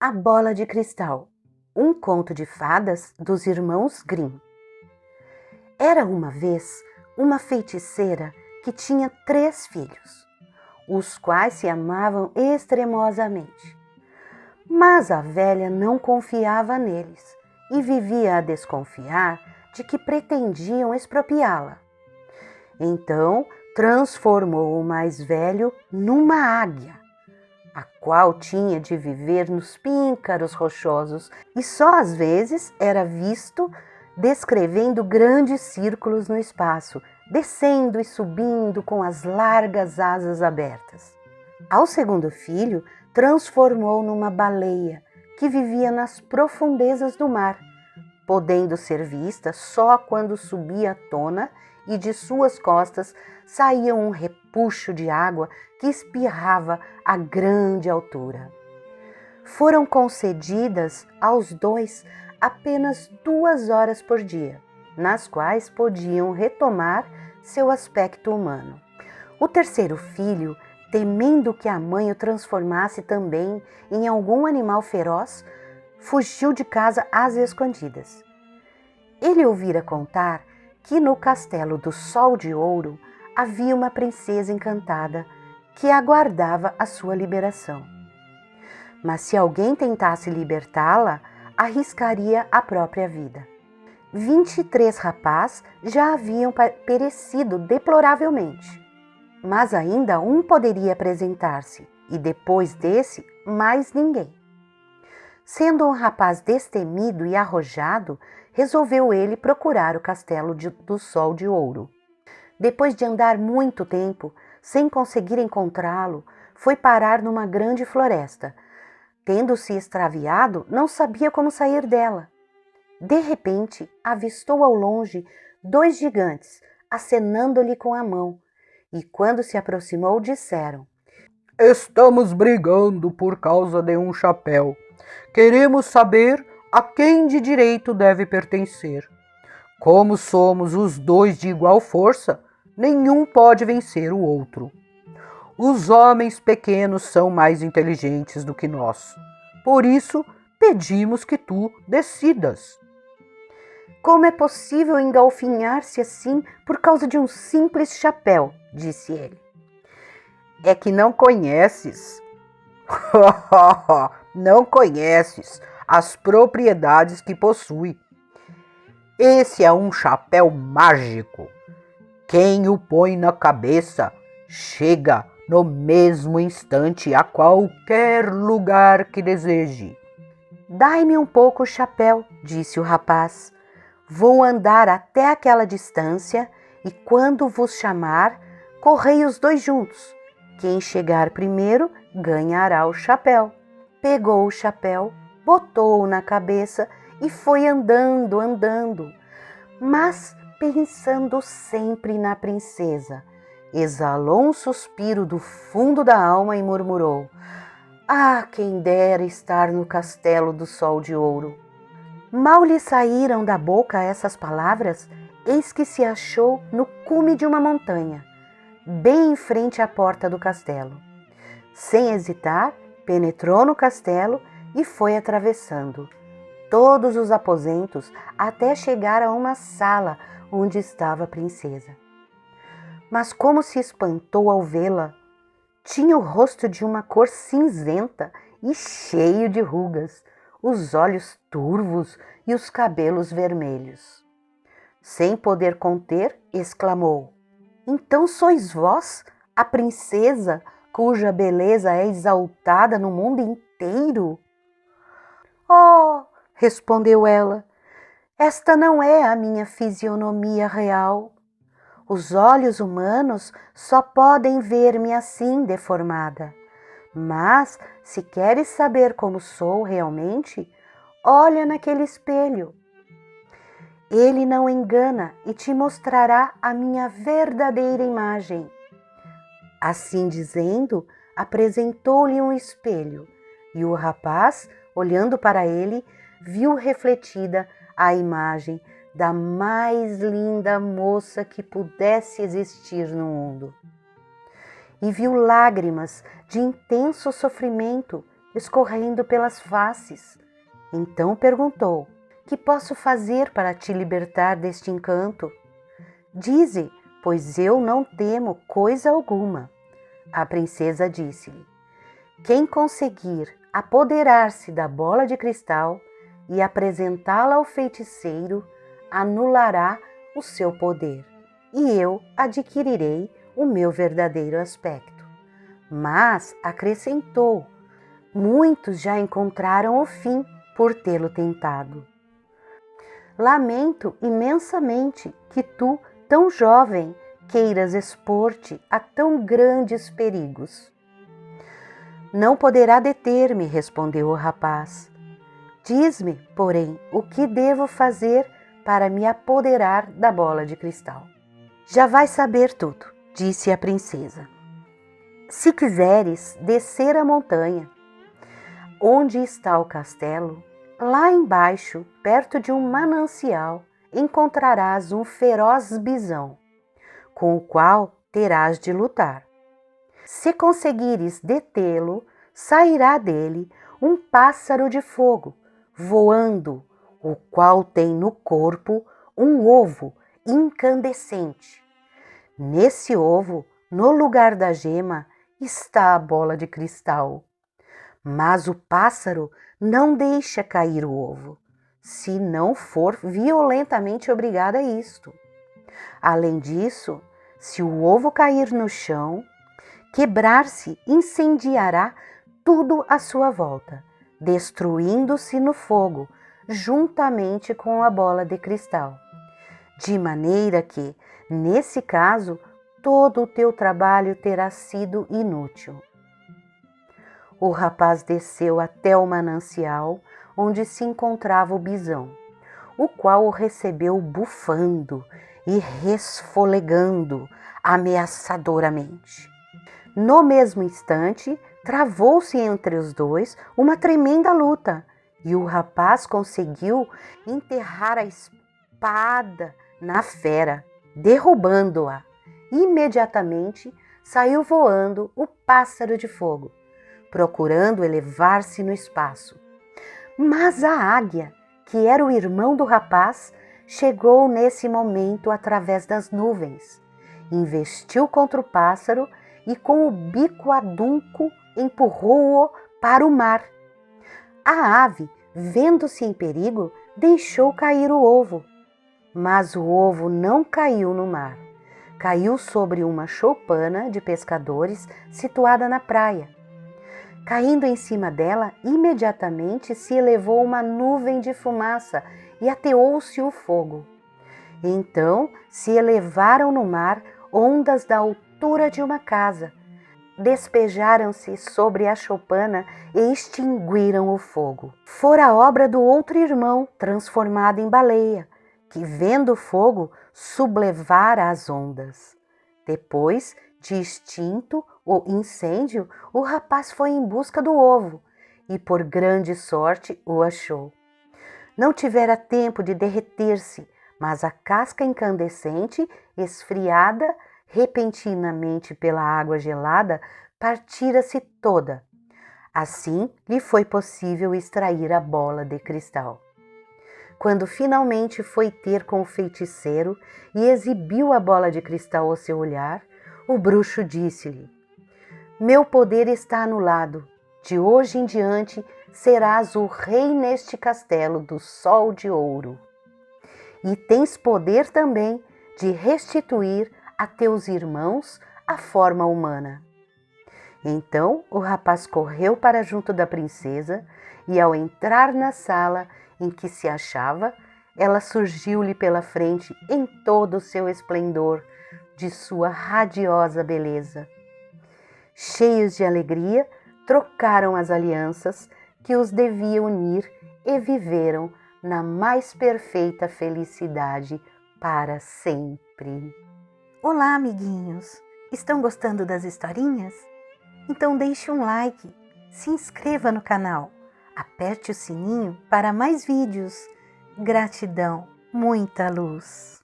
A Bola de Cristal, um conto de fadas dos irmãos Grimm. Era uma vez uma feiticeira que tinha 3 filhos, os quais se amavam extremosamente. Mas a velha não confiava neles e vivia a desconfiar de que pretendiam expropriá-la. Então transformou o mais velho numa águia, a qual tinha de viver nos píncaros rochosos e só às vezes era visto descrevendo grandes círculos no espaço, descendo e subindo com as largas asas abertas. Ao segundo filho, transformou numa baleia que vivia nas profundezas do mar, podendo ser vista só quando subia à tona e de suas costas saía um repuxo de água que espirrava a grande altura. Foram concedidas aos 2 apenas 2 horas por dia, nas quais podiam retomar seu aspecto humano. O terceiro filho, temendo que a mãe o transformasse também em algum animal feroz, fugiu de casa às escondidas. Ele ouvira contar que no castelo do Sol de Ouro havia uma princesa encantada que aguardava a sua liberação. Mas se alguém tentasse libertá-la, arriscaria a própria vida. 23 rapazes já haviam perecido deploravelmente, mas ainda um poderia apresentar-se, e depois desse, mais ninguém. Sendo um rapaz destemido e arrojado, resolveu ele procurar o castelo do Sol de Ouro. Depois de andar muito tempo, sem conseguir encontrá-lo, foi parar numa grande floresta. Tendo-se extraviado, não sabia como sair dela. De repente, avistou ao longe 2 gigantes, acenando-lhe com a mão, e quando se aproximou, disseram: Estamos brigando por causa de um chapéu. Queremos saber a quem de direito deve pertencer. Como somos os 2 de igual força, nenhum pode vencer o outro. Os homens pequenos são mais inteligentes do que nós. Por isso, pedimos que tu decidas. Como é possível engalfinhar-se assim por causa de um simples chapéu? Disse ele. É que não conheces. Não conheces as propriedades que possui. Esse é um chapéu mágico. Quem o põe na cabeça chega no mesmo instante a qualquer lugar que deseje. Dai-me um pouco o chapéu, disse o rapaz. Vou andar até aquela distância e quando vos chamar, correi os 2 juntos. Quem chegar primeiro ganhará o chapéu. Pegou o chapéu, botou-o na cabeça e foi andando, mas pensando sempre na princesa. Exalou um suspiro do fundo da alma e murmurou: Ah, quem dera estar no castelo do Sol de Ouro. Mal lhe saíram da boca essas palavras, eis que se achou no cume de uma montanha, bem em frente à porta do castelo. Sem hesitar, penetrou no castelo e foi atravessando todos os aposentos até chegar a uma sala onde estava a princesa. Mas como se espantou ao vê-la! Tinha o rosto de uma cor cinzenta e cheio de rugas, os olhos turvos e os cabelos vermelhos. Sem poder conter, exclamou: Então sois vós, a princesa, cuja beleza é exaltada no mundo inteiro? Oh, respondeu ela, esta não é a minha fisionomia real. Os olhos humanos só podem ver-me assim deformada. Mas, se queres saber como sou realmente, olha naquele espelho. Ele não engana e te mostrará a minha verdadeira imagem. Assim dizendo, apresentou-lhe um espelho, e o rapaz, olhando para ele, viu refletida a imagem da mais linda moça que pudesse existir no mundo. E viu lágrimas de intenso sofrimento escorrendo pelas faces. Então perguntou: que posso fazer para te libertar deste encanto? Dize, pois eu não temo coisa alguma. A princesa disse-lhe: quem conseguir apoderar-se da bola de cristal e apresentá-la ao feiticeiro, anulará o seu poder, e eu adquirirei o meu verdadeiro aspecto. Mas acrescentou: muitos já encontraram o fim por tê-lo tentado. Lamento imensamente que tu, tão jovem, queiras expor-te a tão grandes perigos. Não poderá deter-me, respondeu o rapaz. Diz-me, porém, o que devo fazer para me apoderar da bola de cristal. Já vais saber tudo, disse a princesa. Se quiseres descer a montanha, onde está o castelo, lá embaixo, perto de um manancial, encontrarás um feroz bisão, com o qual terás de lutar. Se conseguires detê-lo, sairá dele um pássaro de fogo, voando, o qual tem no corpo um ovo incandescente. Nesse ovo, no lugar da gema, está a bola de cristal. Mas o pássaro não deixa cair o ovo, se não for violentamente obrigado a isto. Além disso, se o ovo cair no chão, quebrar-se incendiará tudo à sua volta, destruindo-se no fogo, juntamente com a bola de cristal. De maneira que, nesse caso, todo o teu trabalho terá sido inútil. O rapaz desceu até o manancial, onde se encontrava o bisão, o qual o recebeu bufando e resfolegando ameaçadoramente. No mesmo instante, travou-se entre os dois uma tremenda luta, e o rapaz conseguiu enterrar a espada na fera, derrubando-a. Imediatamente saiu voando o pássaro de fogo, procurando elevar-se no espaço. Mas a águia, que era o irmão do rapaz, chegou nesse momento através das nuvens, investiu contra o pássaro e com o bico adunco empurrou-o para o mar. A ave, vendo-se em perigo, deixou cair o ovo, mas o ovo não caiu no mar. Caiu sobre uma choupana de pescadores situada na praia. Caindo em cima dela, imediatamente se elevou uma nuvem de fumaça e ateou-se o fogo. Então se elevaram no mar ondas da altura de uma casa, despejaram-se sobre a choupana e extinguiram o fogo. Fora obra do outro irmão, transformado em baleia, que, vendo o fogo, sublevara as ondas. Depois de extinto o incêndio, o rapaz foi em busca do ovo e, por grande sorte, o achou. Não tivera tempo de derreter-se, mas a casca incandescente, esfriada repentinamente pela água gelada, partira-se toda. Assim lhe foi possível extrair a bola de cristal. Quando finalmente foi ter com o feiticeiro e exibiu a bola de cristal ao seu olhar, o bruxo disse-lhe: meu poder está anulado. De hoje em diante serás o rei neste castelo do Sol de Ouro. E tens poder também de restituir a teus irmãos a forma humana. Então o rapaz correu para junto da princesa e, ao entrar na sala em que se achava, ela surgiu-lhe pela frente em todo o seu esplendor de sua radiosa beleza. Cheios de alegria, trocaram as alianças que os devia unir e viveram na mais perfeita felicidade para sempre. Olá, amiguinhos! Estão gostando das historinhas? Então deixe um like, se inscreva no canal, aperte o sininho para mais vídeos. Gratidão, muita luz!